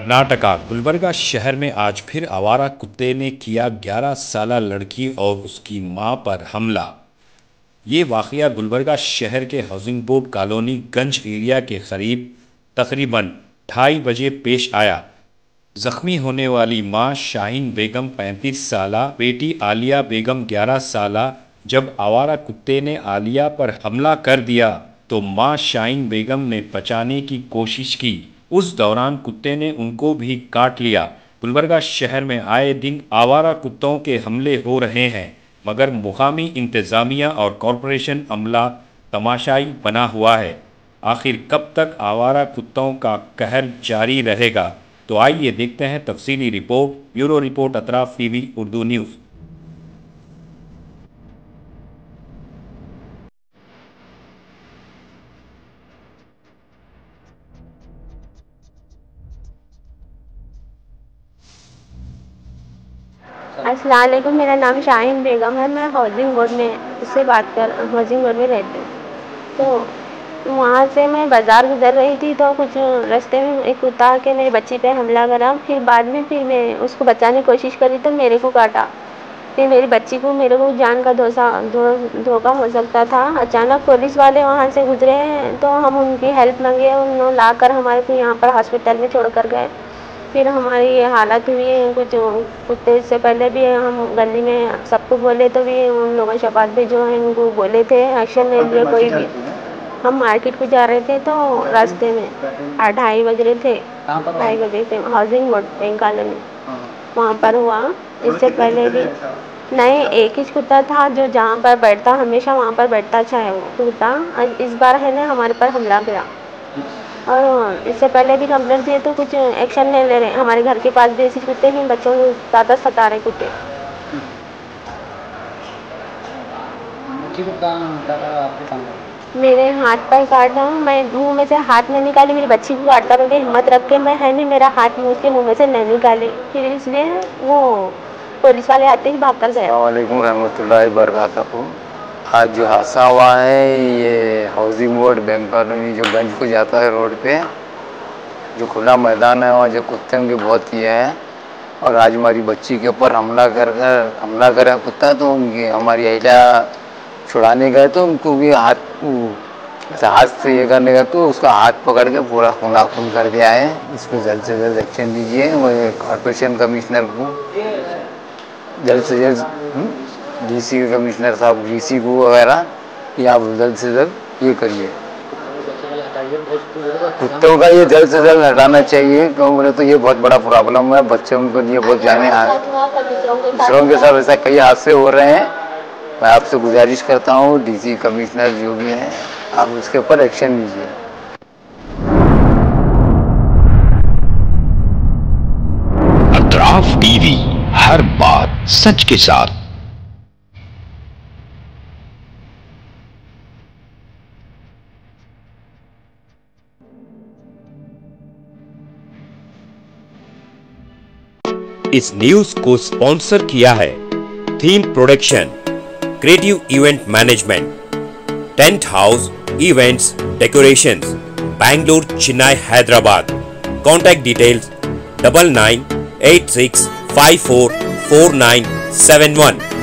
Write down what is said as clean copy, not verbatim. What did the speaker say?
कर्नाटका गुलबर्गा शहर में आज फिर आवारा कुत्ते ने किया 11 साला लड़की और उसकी मां पर हमला। ये वाक़या गुलबर्गा शहर के हाउसिंग बोर्ड कॉलोनी गंज एरिया के करीब तकरीबन 2:30 बजे पेश आया। जख्मी होने वाली मां शाहीन बेगम 35 साला, बेटी आलिया बेगम 11 साला। जब आवारा कुत्ते ने आलिया पर हमला कर दिया तो मां शाहीन बेगम ने बचाने की कोशिश की। उस दौरान कुत्ते ने उनको भी काट लिया। गुलबर्गा शहर में आए दिन आवारा कुत्तों के हमले हो रहे हैं, मगर मुकामी इंतज़ामिया और कॉरपोरेशन अमला तमाशाई बना हुआ है। आखिर कब तक आवारा कुत्तों का कहर जारी रहेगा? तो आइए देखते हैं तफसीली रिपोर्ट। Bureau report, Atraf TV Urdu news. अस्सलाम वालेकुम, मेरा नाम शाहीन बेगम है। मैं हाउसिंग बोर्ड में हाउसिंग बोर्ड में रहती हूँ। तो वहाँ से मैं बाज़ार गुज़र रही थी तो कुछ रास्ते में एक कुत्ता आके मेरी बच्ची पे हमला करा। फिर बाद में मैं उसको बचाने की कोशिश करी तो मेरे को काटा। फिर मेरी बच्ची को मेरे को जान का धोखा हो सकता था। अचानक पुलिस वाले वहाँ से गुजरे तो हम उनकी हेल्प मांगे, उन्होंने लाकर हमारे को यहाँ पर हॉस्पिटल में छोड़ कर गए। फिर हमारी ये हालत हुई है। कुछ देर से पहले भी हम गली में सबको बोले तो भी उन लोगों शफात भी जो है उनको बोले थे, एक्शन नहीं लिया कोई भी। हम मार्केट को जा रहे थे तो रास्ते में 2:30 बज रहे थे, 2:30 बजे थे हाउसिंग बोर्ड बैंक कॉलोनी वहाँ पर हुआ। इससे पहले भी नहीं, एक ही कुत्ता था जो जहाँ पर बैठता हमेशा वहाँ पर बैठता चाहे वो कुत्ता। इस बार है ना हमारे पर हमला किया और इससे पहले भी कंप्लेंट दिए तो कुछ एक्शन नहीं ले रहे। हमारे घर के पास भी ऐसे कुत्ते हैं, बच्चों को ज़्यादा सता रहे कुत्ते। मेरे हाथ पर काटा, मैं मुंह में से हाथ नहीं निकाली, मेरी बच्ची को काटता मुझे हिम्मत रख के मैं है नहीं मेरा हाथ उसके मुंह में से नहीं निकाली। फिर इसलिए वो पुलिस वाले आते ही भाग कर गए। अस्सलामुअलैकुम रहमतुल्लाहि बरकातहू। आज जो हादसा हुआ है ये हाउसिंग बोर्ड बैंक कॉलोनी जो गंज को जाता है रोड पे, जो खुला मैदान है वहाँ जो कुत्ते की बहुत किए हैं। और आज हमारी बच्ची के ऊपर हमला करा कुत्ता, तो उनकी हमारी अहिल्या छुड़ाने गए तो उनको भी हाथ से ये करने गए तो उसका हाथ पकड़ के पूरा खून कर दिया है। इस पर जल्द से जल्द एक्शन लीजिए। वो कॉर्पोरेशन कमिश्नर को जल्द से जल्द डीसी कमिश्नर साहब डीसी को वगैरह कि आप जल्द से जल्द ये करिए, कुत्तों का ये जल्द से जल्द हटाना चाहिए। क्यों बोले तो ये बहुत बड़ा प्रॉब्लम है बच्चों को लिए, बहुत जाने दूसरों के साथ ऐसा कई हादसे हो रहे हैं। मैं आपसे गुजारिश करता हूँ डीसी कमिश्नर जो भी हैं आप उसके ऊपर एक्शन लीजिए। अतराफ टीवी, हर बात सच के साथ। इस न्यूज को स्पॉन्सर किया है theme production, creative event management, tent house events decorations, Bangalore, Chennai, Hyderabad. Contact details 9986544971।